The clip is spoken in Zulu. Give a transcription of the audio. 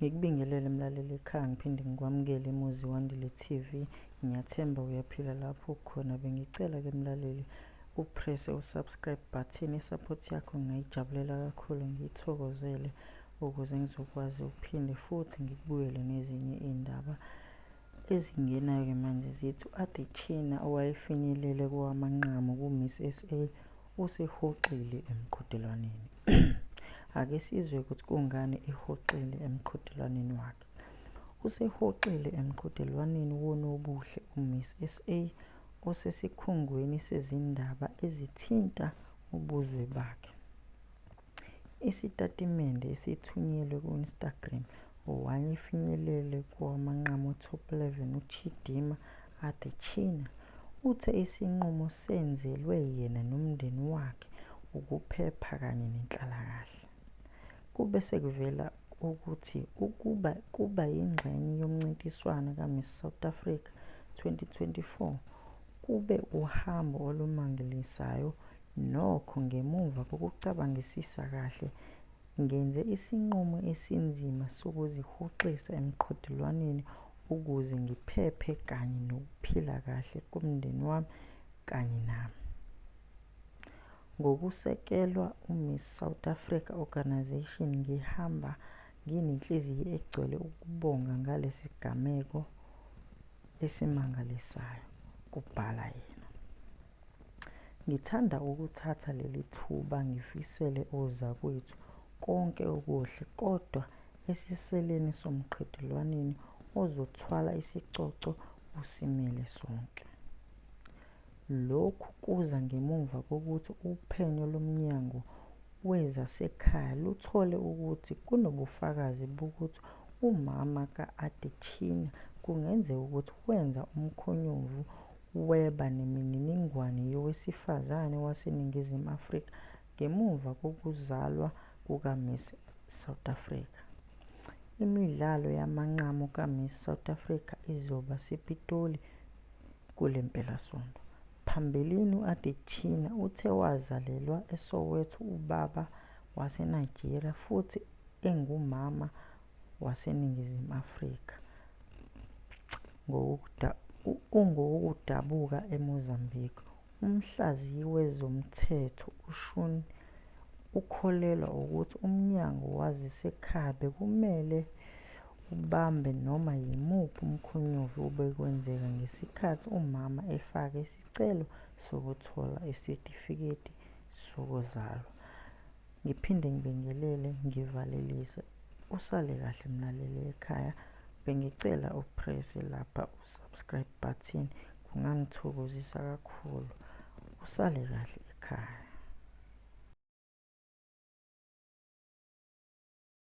Ngikubingelele mlaleli ekhaya, ngiphinde ngikwamukele eMuzi Wandile TV. Ngiyathemba uyaphila lapho ukhona. Bengicela-ke mlaleli upresse u-subscribe button. I-support yakho ngingayijabulela kakhulu, ngiyithokozele ukuze ngizokwazi ukuphinde futhi ngikubuyele nezinye iy'ndaba ezingenayo-ke manje zithi u-Adetshina owayefinyelele kowamanqamu ku-Miss SA usehoxile emqhudelwaneni. Ake sizwe ukuthi kungani ehoxile emqhudelwaneni wakhe. Usehoxile emqhudelwaneni wonobuhle uMiss SA osesikhungweni sezindaba ezithinta ubuzwe bakhe. Isitatimende esithunyelwe ku-Instagram, owayefinyelele kowamanqamu top 11 uChidimma Adetshina uthe isinqumo senzelwe yena nomndeni wakhe ukuphepha kanye nenhlalakahle. Kube sekuvela ukuthi kuba yingxenye yomncintiswano kaMiss South Africa 2024 kube uhambo olumangalisayo. Nokho ngemuva kokucabangisisa kahle, ngenze isinqumo esinzima sokuzihoxisa emqhudelwaneni ukuze ngiphephe kanye nokuphila kahle komndeni wami kanye nami. Ngokusekelwa uMiss South Africa Organisation, ngihamba nginenhliziyo egcwele ukubonga ngalesi sigameko esimangalisayo, kubhala yena. Ngithanda ukuthatha leli thuba ngifisele ozakwethu konke okuhle, kodwa esiseleni somqhudelwaneni ozothwala isicoco usimele sonke. Lokhu kuza ngemuva kokuthi uphenyo loMnyango Wezasekhaya luthole ukuthi kunobufakazi bokuthi umama ka-Adetshina kungenzeka ukuthi wenza umkhonyovu weba nemininingwane yowesifazane waseNingizimu Afrika ngemuva kokuzalwa kukaMiss South Africa. Imidlalo yamanqamu kaMiss South Africa izoba sePitoli kule mpelasonto. Phambilini u-Adetshina uthe wazalelwa eSoweto, ubaba waseNigeria futhi engumama waseNingizimu Afrika, ungowokudabuka eMozambique. Umhlaziyi wezomthetho uShaun ukholelwa ukuthi umnyango wezasekhaya bekumele ubambe noma yimuphi umkhonyovu obekwenzeka ngesikhathi umama efaka isicelo sokuthola isitifiketi sokuzalwa. Ngiphinde ngibingelele, ngivalelise. Usale kahle mlaleli ekhaya. Bengicela upresse lapha u-subscribe button, kungangithokozisa kakhulu. Usale kahle ekhaya.